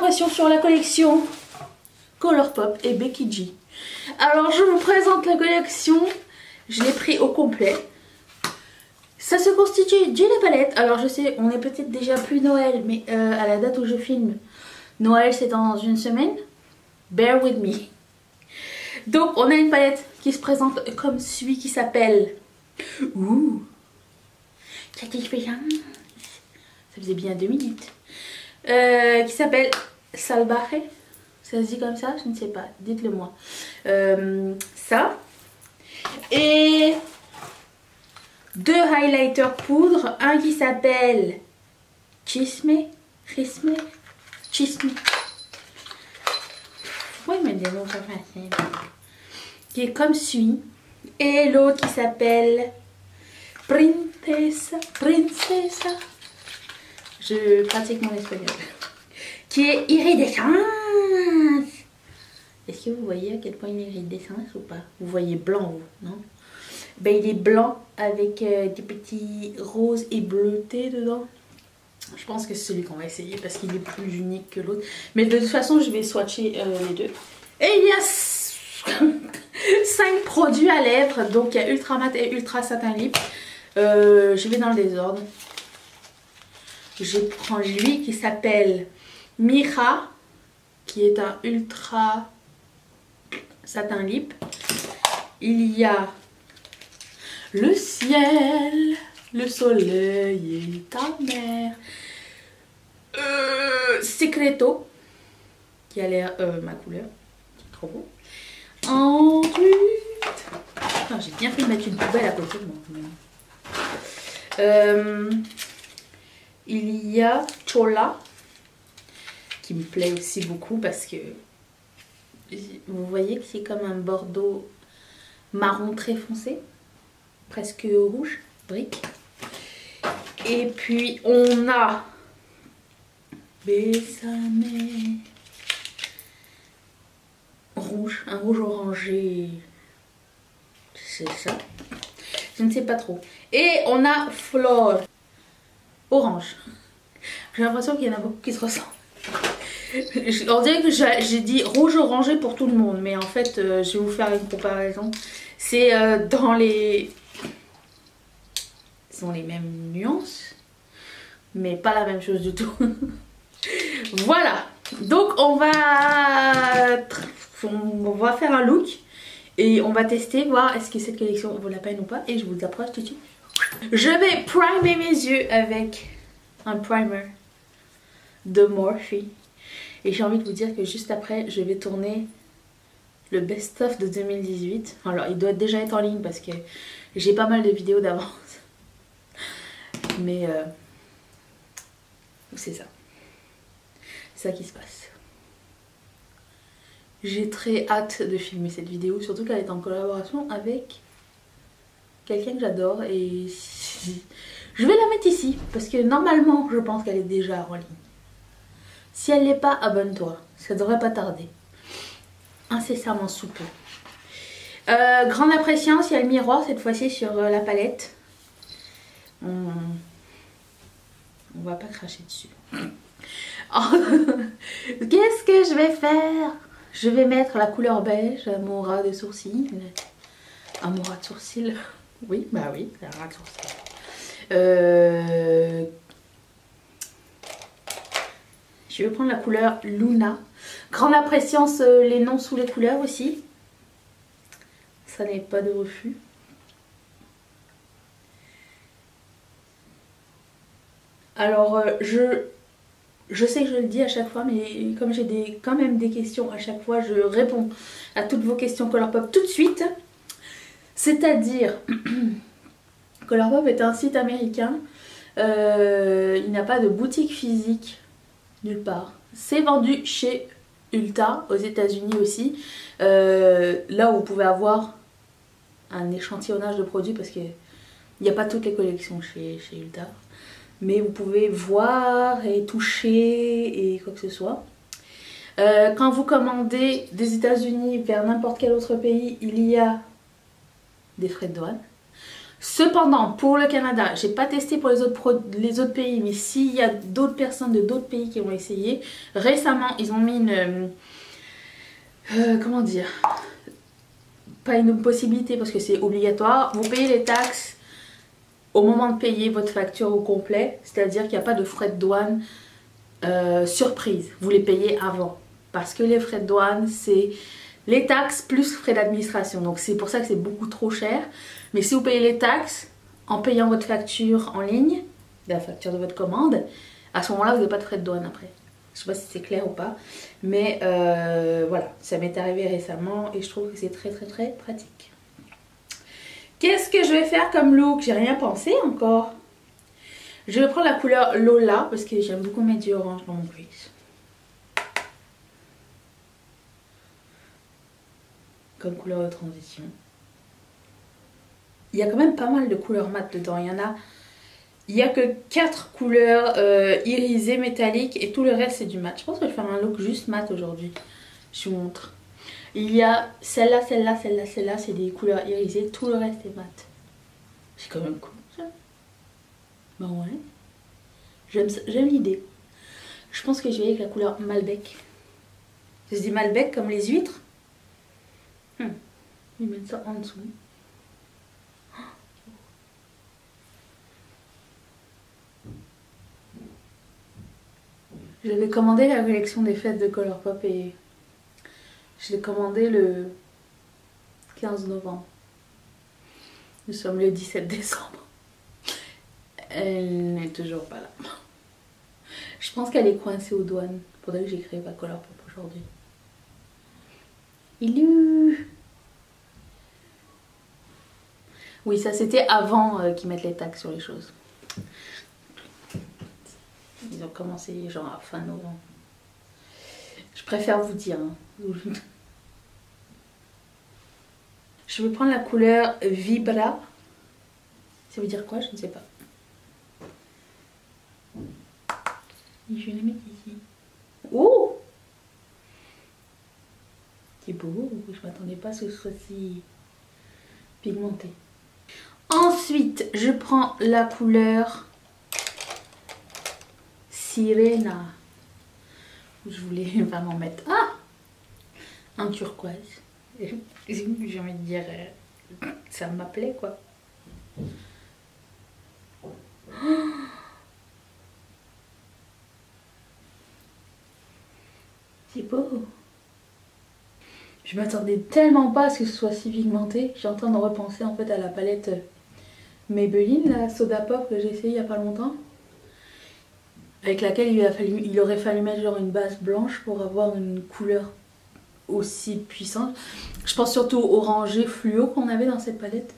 informations sur la collection Colourpop et Becky G. Alors je vous présente la collection, je l'ai pris au complet. Ça se constitue d'une palette. Alors je sais, on est peut-être déjà plus Noël, mais à la date où je filme, Noël c'est dans une semaine. Bear with me. Donc on a une palette qui se présente comme celui qui s'appelle... Ouh, ça faisait bien 2 minutes. Qui s'appelle Salvaje. Ça se dit comme ça? Je ne sais pas, dites-le moi. Ça. Et 2 highlighters poudre. Un qui s'appelle Chisme. Oui, mais des noms pas faciles. Qui est comme suit. Et l'autre qui s'appelle Princesa. Je pratique mon espagnol. Qui est iridescence. Est-ce que vous voyez à quel point il est iridescence ou pas? Vous voyez blanc, vous, non? Ben, il est blanc avec des petits roses et bleutés dedans. Je pense que c'est celui qu'on va essayer parce qu'il est plus unique que l'autre. Mais de toute façon, je vais swatcher les deux. Et il y a 5 produits à lèvres. Donc, il y a Ultra Mat et Ultra Satin Lip. Je vais dans le désordre. Je prends lui qui s'appelle Mira, qui est un Ultra Satin Lip. Il y a le ciel, le soleil et ta mère. Secreto, qui a l'air ma couleur. C'est trop beau. Ensuite, j'ai bien fait de mettre une poubelle à côté de moi. Il y a Chola, qui me plaît aussi beaucoup parce que vous voyez que c'est comme un bordeaux marron très foncé, presque rouge, brique. Et puis on a Bésame rouge, un rouge orangé, c'est ça, je ne sais pas trop. Et on a Flore orange. J'ai l'impression qu'il y en a beaucoup qui se ressemblent. On dirait que j'ai dit rouge orangé pour tout le monde, mais en fait je vais vous faire une comparaison. C'est dans les mêmes nuances, mais pas la même chose du tout. Voilà, donc on va faire un look et on va tester, voir est-ce que cette collection vaut la peine ou pas, et je vous approche tout de suite. Je vais primer mes yeux avec un primer de Morphe. Et j'ai envie de vous dire que juste après, je vais tourner le best-of de 2018. Alors, il doit déjà être en ligne parce que j'ai pas mal de vidéos d'avance. Mais c'est ça. C'est ça qui se passe. J'ai très hâte de filmer cette vidéo, surtout qu'elle est en collaboration avec quelqu'un que j'adore. Et je vais la mettre ici parce que normalement, je pense qu'elle est déjà en ligne. Si elle l'est pas, abonne-toi, ça devrait pas tarder. Incessamment sous peu. Grande appréciance, il y a le miroir cette fois-ci sur la palette. On va pas cracher dessus. Qu'est-ce que je vais faire? Je vais mettre la couleur beige à mon ras de sourcils. À mon ras de sourcils. Oui, bah oui, c'est un ras de sourcils. Je vais prendre la couleur Luna. Grande appréciance, les noms sous les couleurs aussi. Ça n'est pas de refus. Alors, je sais que je le dis à chaque fois, mais comme j'ai quand même des questions à chaque fois, je réponds à toutes vos questions Colourpop tout de suite. C'est-à-dire, Colourpop est un site américain. Il n'y a pas de boutique physique nulle part. C'est vendu chez Ulta, aux États-Unis aussi. Là où vous pouvez avoir un échantillonnage de produits parce qu'il n'y a pas toutes les collections chez Ulta. Mais vous pouvez voir et toucher et quoi que ce soit. Quand vous commandez des États-Unis vers n'importe quel autre pays, il y a des frais de douane. Cependant, pour le Canada, j'ai pas testé pour les autres pays, mais s'il y a d'autres personnes de d'autres pays qui ont essayé, récemment, ils ont mis une... comment dire? Pas une possibilité parce que c'est obligatoire. Vous payez les taxes au moment de payer votre facture au complet, c'est-à-dire qu'il n'y a pas de frais de douane surprise. Vous les payez avant. Parce que les frais de douane, c'est les taxes plus frais d'administration. Donc c'est pour ça que c'est beaucoup trop cher. Mais si vous payez les taxes en payant votre facture en ligne, la facture de votre commande, à ce moment-là, vous n'avez pas de frais de douane après. Je sais pas si c'est clair ou pas. Mais voilà, ça m'est arrivé récemment et je trouve que c'est très pratique. Qu'est-ce que je vais faire comme look? J'ai rien pensé encore. Je vais prendre la couleur Lola parce que j'aime beaucoup mettre du orange dans mon crease. Comme couleur de transition. Il y a quand même pas mal de couleurs mat dedans. Il y a que 4 couleurs irisées métalliques et tout le reste c'est du mat. Je pense que je vais faire un look juste mat aujourd'hui. Je vous montre. Il y a celle-là, c'est des couleurs irisées. Tout le reste est mat. C'est quand même cool ça. Bah ouais. J'aime l'idée. Je pense que je vais avec la couleur Malbec. Je dis Malbec comme les huîtres. Je vais mettre ça en dessous. J'avais commandé la collection des fêtes de Colourpop et je l'ai commandé le 15 novembre. Nous sommes le 17 décembre. Elle n'est toujours pas là. Je pense qu'elle est coincée aux douanes. Faudrait que j'écrive à Colourpop aujourd'hui. Oui, ça c'était avant qu'ils mettent les taxes sur les choses. Ils ont commencé genre à fin novembre. Je préfère vous dire. Hein. Je vais prendre la couleur Vibra. Ça veut dire quoi? Je ne sais pas. Je vais la mettre ici. Oh! C'est beau. Je m'attendais pas à ce que ce soit si pigmenté. Ensuite, je prends la couleur Sirena. Je voulais vraiment mettre un turquoise. J'ai envie de dire, ça m'appelait quoi. C'est beau. Je m'attendais tellement pas à ce que ce soit si pigmenté. J'ai en train de repenser en fait à la palette Maybelline, la Soda Pop que j'ai essayé il y a pas longtemps. Avec laquelle il aurait fallu mettre genre une base blanche pour avoir une couleur aussi puissante. Je pense surtout au orangé fluo qu'on avait dans cette palette.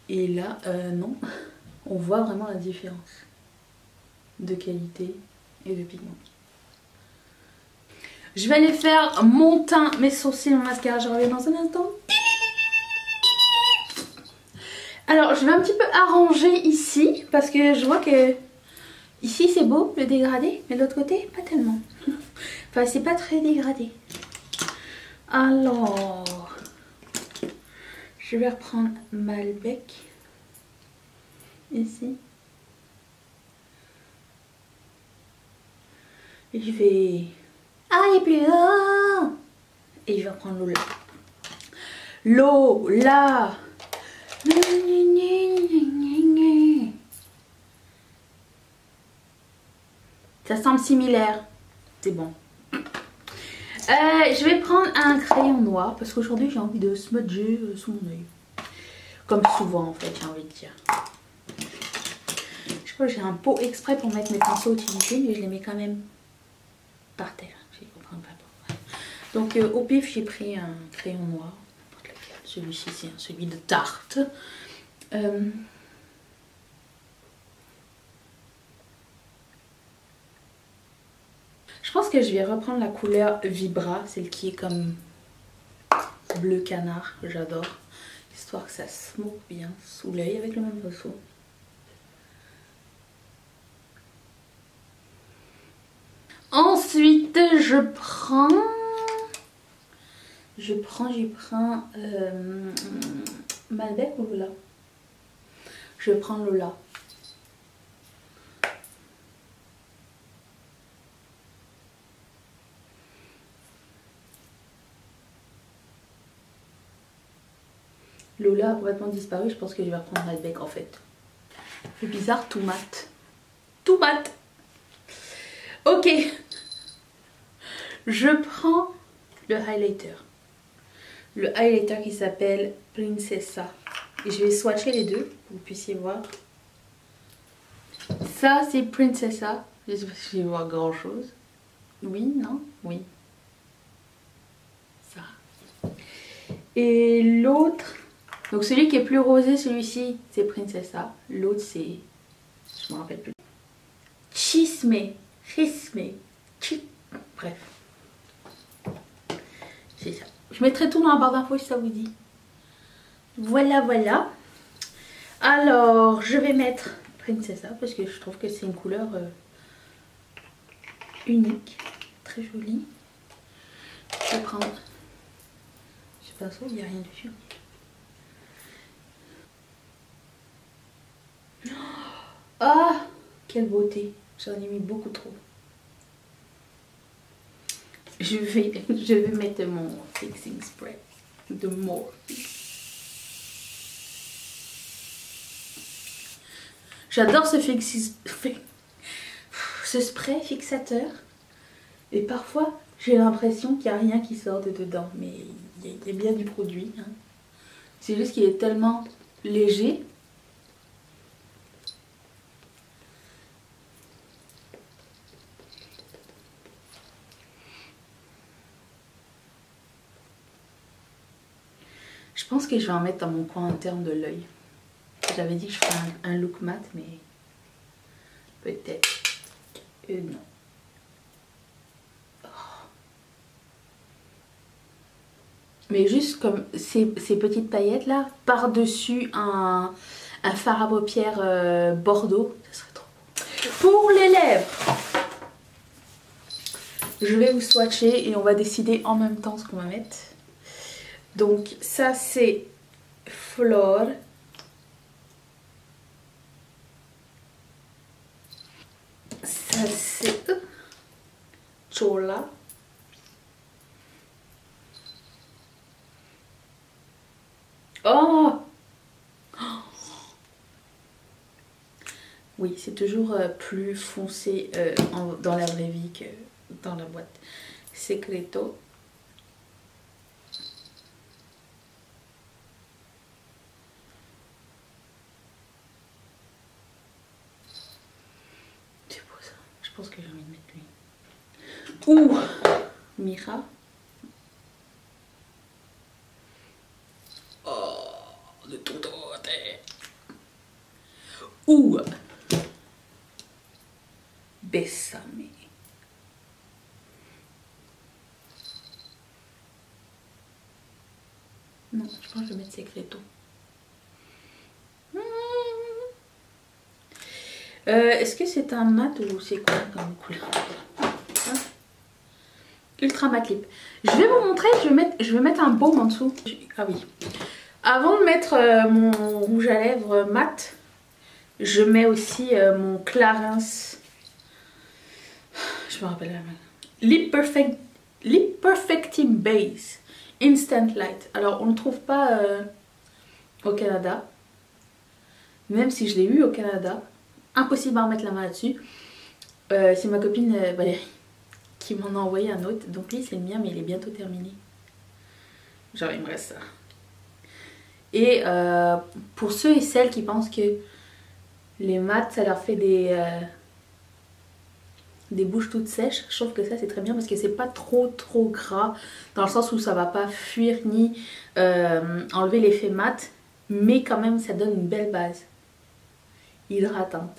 Et là, non. On voit vraiment la différence de qualité et de pigment. Je vais aller faire mon teint, mes sourcils, mon mascara. Je reviens dans un instant. Alors, je vais un petit peu arranger ici parce que je vois que ici c'est beau le dégradé, mais de l'autre côté, pas tellement. Enfin, c'est pas très dégradé. Alors, je vais reprendre Malbec ici. Et je vais... Ah, il est plus là. Et je vais reprendre Lola. Lola. Ça semble similaire. C'est bon. Je vais prendre un crayon noir parce qu'aujourd'hui j'ai envie de smudger sous mon oeil. Comme souvent en fait, j'ai envie de dire. Je crois que j'ai un pot exprès pour mettre mes pinceaux utilisés, mais je les mets quand même par terre. Je comprends pas pourquoi. Donc au pif j'ai pris un crayon noir. Celui-ci c'est celui de Tarte. Je pense que je vais reprendre la couleur Vibra, celle qui est comme bleu canard, j'adore. Histoire que ça smoke bien sous l'œil avec le même pinceau. Ensuite, je prends Malbec ou Lola? Je vais prendre Lola. Lola a complètement disparu, je pense que je vais reprendre Malbec en fait. C'est bizarre, tout mat. Tout mat. Ok. Je prends le highlighter. Le highlighter qui s'appelle Princessa. Et je vais swatcher les deux, pour que vous puissiez voir. Ça c'est Princessa. Je sais pas si je vais voir grand chose. Oui, non? Oui. Ça. Et l'autre... Donc celui qui est plus rosé, celui-ci, c'est Princessa. L'autre, c'est... Je me rappelle plus. Chisme. Bref. C'est ça. Je mettrai tout dans la barre d'infos si ça vous dit. Voilà, voilà. Alors, je vais mettre Princessa parce que je trouve que c'est une couleur unique. Très jolie. Je vais prendre... Je sais pas, il n'y a rien dessus. Ah, quelle beauté. J'en ai mis beaucoup trop. Je vais mettre mon fixing spray de Morphe. J'adore ce spray fixateur. Et parfois, j'ai l'impression qu'il n'y a rien qui sort de dedans. Mais il y a bien du produit. Hein. C'est juste qu'il est tellement léger. Je pense que je vais en mettre dans mon coin interne de l'œil. J'avais dit que je ferais un look mat, mais peut-être non. Oh. Mais juste comme ces petites paillettes là, par-dessus un fard à paupières bordeaux, ça serait trop beau. Pour les lèvres, je vais vous swatcher et on va décider en même temps ce qu'on va mettre. Donc ça c'est Flore. Ça c'est Chola. Oh! Oui, c'est toujours plus foncé dans la vraie vie que dans la boîte. Secreto. C'est beau ça. Je pense que j'ai envie de mettre lui. Ouh! Mira. Oh, de tout côté. Ouh! Bessame. Non, je pense que je vais mettre Secreto. Est-ce que c'est un mat ou c'est quoi comme couleur? Hein? Ultra mat lip. Je vais vous montrer, je vais mettre un baume en dessous. Ah oui. Avant de mettre mon rouge à lèvres mat, je mets aussi mon Clarins. Je me rappelle la main. Lip Perfecting Base Instant Light. Alors on ne le trouve pas au Canada. Même si je l'ai eu au Canada. Impossible à remettre la main là-dessus. C'est ma copine Valérie qui m'en a envoyé un autre. Donc lui c'est le mien mais il est bientôt terminé. Genre il me reste ça. Et pour ceux et celles qui pensent que les mats ça leur fait des bouches toutes sèches, je trouve que ça c'est très bien parce que c'est pas trop gras dans le sens où ça va pas fuir ni enlever l'effet mat, mais quand même ça donne une belle base hydratante.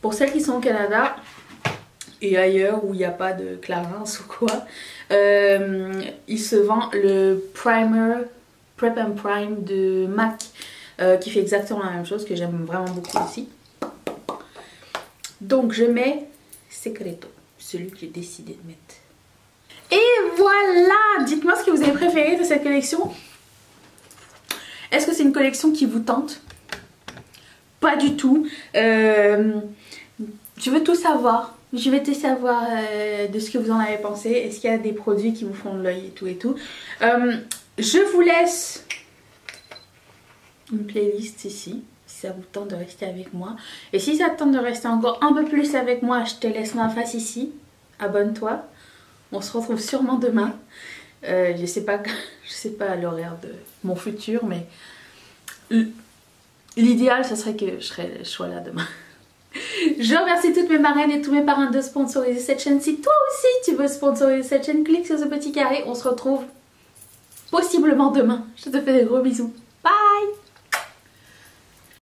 Pour celles qui sont au Canada et ailleurs où il n'y a pas de Clarins ou quoi, il se vend le primer Prep and Prime de MAC qui fait exactement la même chose, que j'aime vraiment beaucoup aussi. Donc je mets Secreto, celui que j'ai décidé de mettre. Et voilà, dites-moi ce que vous avez préféré de cette collection. Est-ce que c'est une collection qui vous tente? Pas du tout. Je veux tout savoir. Je vais tout savoir de ce que vous en avez pensé. Est-ce qu'il y a des produits qui vous font de l'œil et tout et tout. Je vous laisse une playlist ici. Si ça vous tente de rester avec moi. Et si ça te tente de rester encore un peu plus avec moi, je te laisse ma face ici. Abonne-toi. On se retrouve sûrement demain. Je sais pas l'horaire de mon futur, mais l'idéal, ce serait que je sois là demain. Je remercie toutes mes marraines et tous mes parrains de sponsoriser cette chaîne. Si toi aussi tu veux sponsoriser cette chaîne, clique sur ce petit carré. On se retrouve possiblement demain. Je te fais des gros bisous.